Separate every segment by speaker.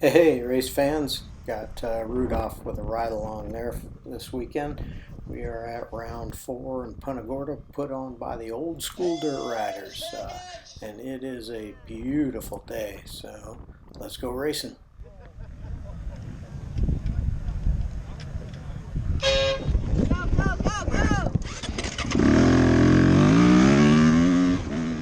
Speaker 1: Hey, race fans. Got Rudolph with a ride along there this weekend. We are at round four in Punta Gorda, put on by the old school dirt riders. And it is a beautiful day, so let's go racing.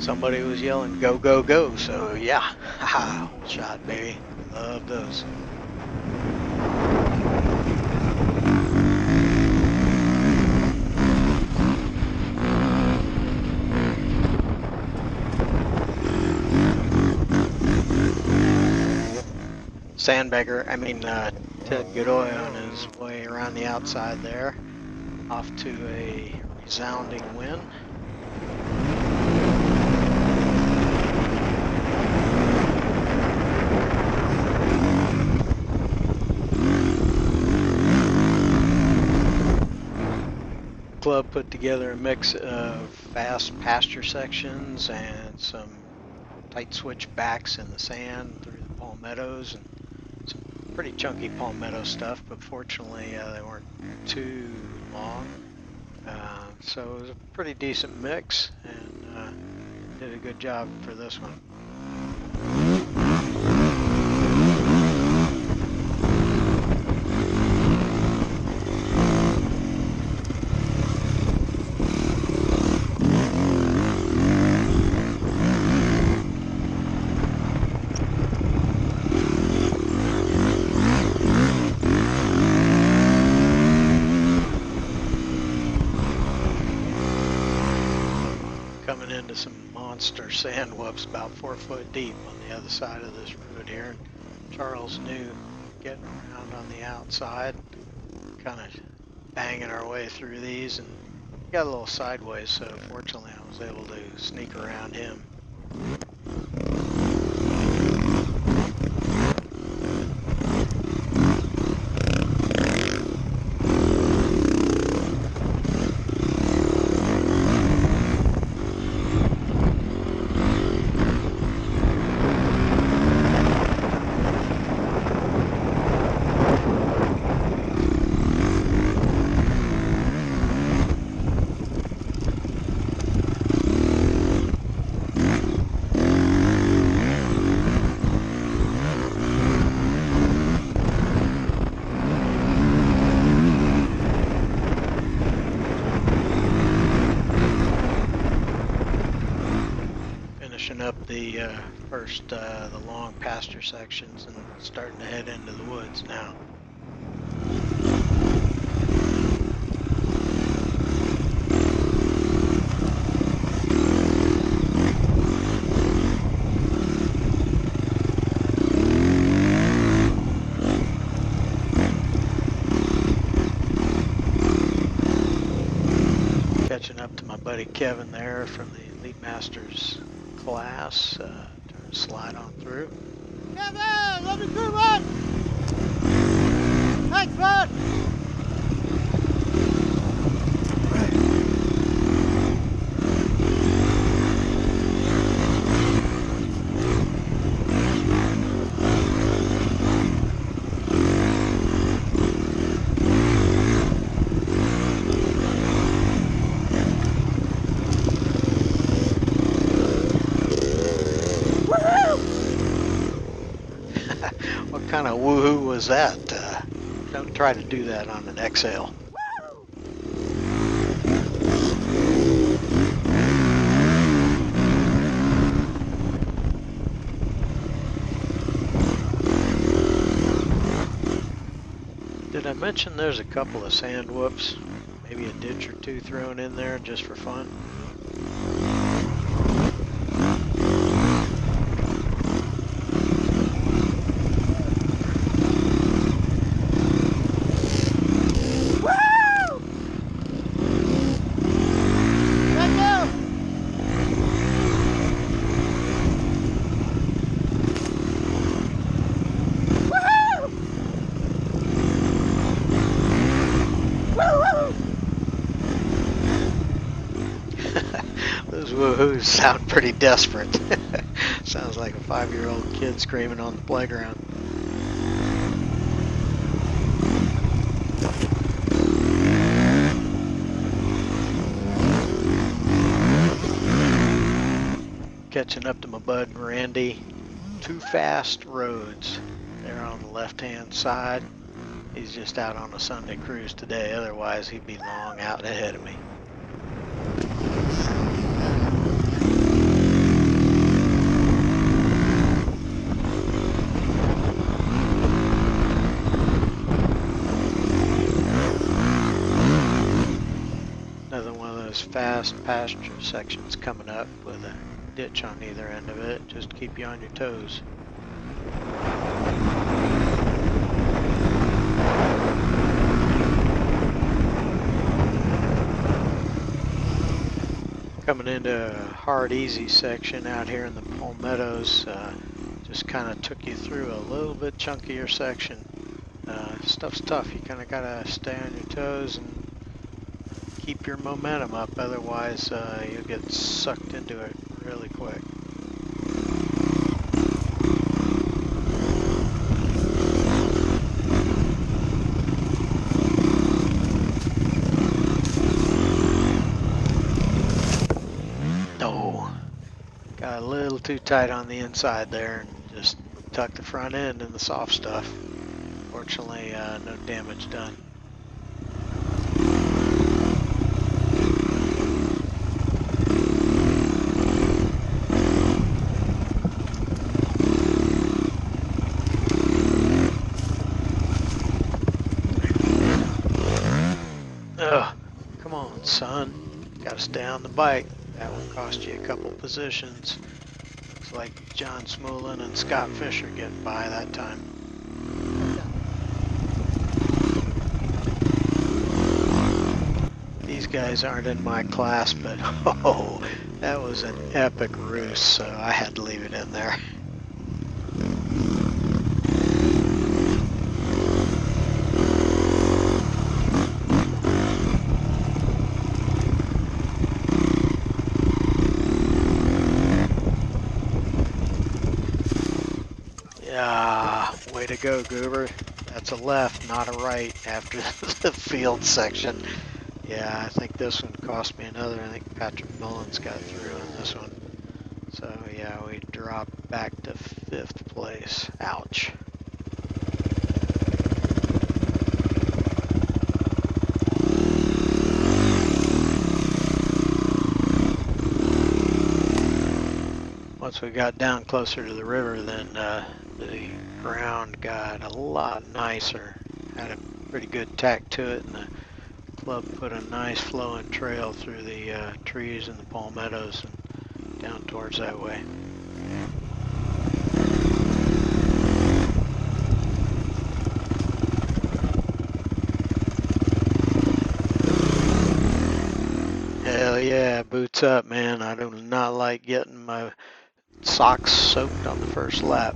Speaker 2: Somebody was yelling, go, go, go. So, yeah, haha, whole shot, baby. Love those. Sandbagger, Ted Godoy on his way around the outside there, off to a resounding win. Club put together a mix of fast pasture sections and some tight switch backs in the sand through the palmettos and some pretty chunky palmetto stuff, but fortunately they weren't too long. So it was a pretty decent mix and did a good job for this one. Coming into some monster sand whoops about 4 foot deep on the other side of this road here. And Charles knew getting around on the outside, kind of banging our way through these, and got a little sideways, so fortunately I was able to sneak around him. Finishing up the the long pasture sections and starting to head into the woods now. Catching up to my buddy Kevin there from the Elite Masters class. Turn slide on through.
Speaker 3: Kevin, let me through, bud! Thanks, bud!
Speaker 2: What kind of woohoo was that? Don't try to do that on an exhale. Did I mention there's a couple of sand whoops? Maybe a ditch or two thrown in there just for fun? Those woohoos sound pretty desperate. Sounds like a 5-year-old kid screaming on the playground. catching up to my bud Randy. Too fast roads. They're on the left-hand side. He's just out on a Sunday cruise today. Otherwise, he'd be long out ahead of me. Another one of those fast pasture sections coming up with a ditch on either end of it. Just keep you on your toes. Coming into a hard, easy section out here in the palmettos. Just kind of took you through a little bit chunkier section. Stuff's tough. You kind of got to stay on your toes and keep your momentum up. Otherwise, you'll get sucked into it really quick. Got a little too tight on the inside there and just tucked the front end in the soft stuff. Fortunately, no damage done. Ugh, come on, son. Gotta stay on the bike. That will cost you a couple positions. Looks like John Smoolin and Scott Fisher getting by that time. These guys aren't in my class, but oh, that was an epic roost, so I had to leave it in there. Yeah, way to go, Goober. That's a left, not a right after the field section. Yeah, I think this one cost me another. I think Patrick Mullins got through on this one. So yeah, we dropped back to 5th place. Ouch. Once we got down closer to the river, then the ground got a lot nicer. Had a pretty good tack to it, and the club put a nice flowing trail through the trees and the palmettos and down towards that way. Hell yeah, boots up, man. I do not like getting my socks soaked on the first lap.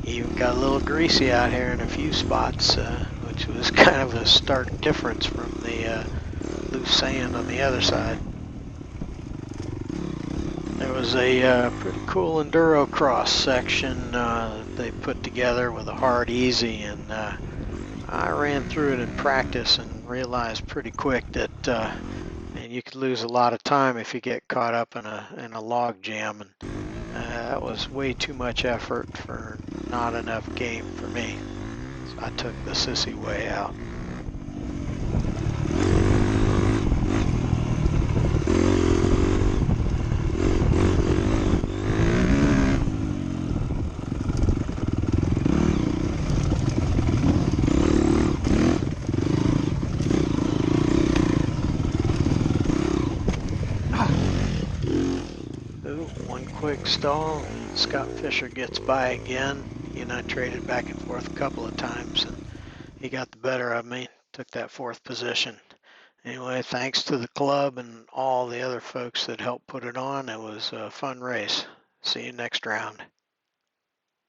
Speaker 2: Even got a little greasy out here in a few spots, which was kind of a stark difference from the loose sand on the other side. There was a pretty cool enduro cross section they put together with a hard easy, and I ran through it in practice and realized pretty quick that man, you could lose a lot of time if you get caught up in a log jam, and that was way too much effort for not enough game for me. So I took the sissy way out. One quick stall, Scott Fisher gets by again. He and I traded back and forth a couple of times, and he got the better of me, took that 4th position. Anyway, thanks to the club and all the other folks that helped put it on. It was a fun race. See you next round.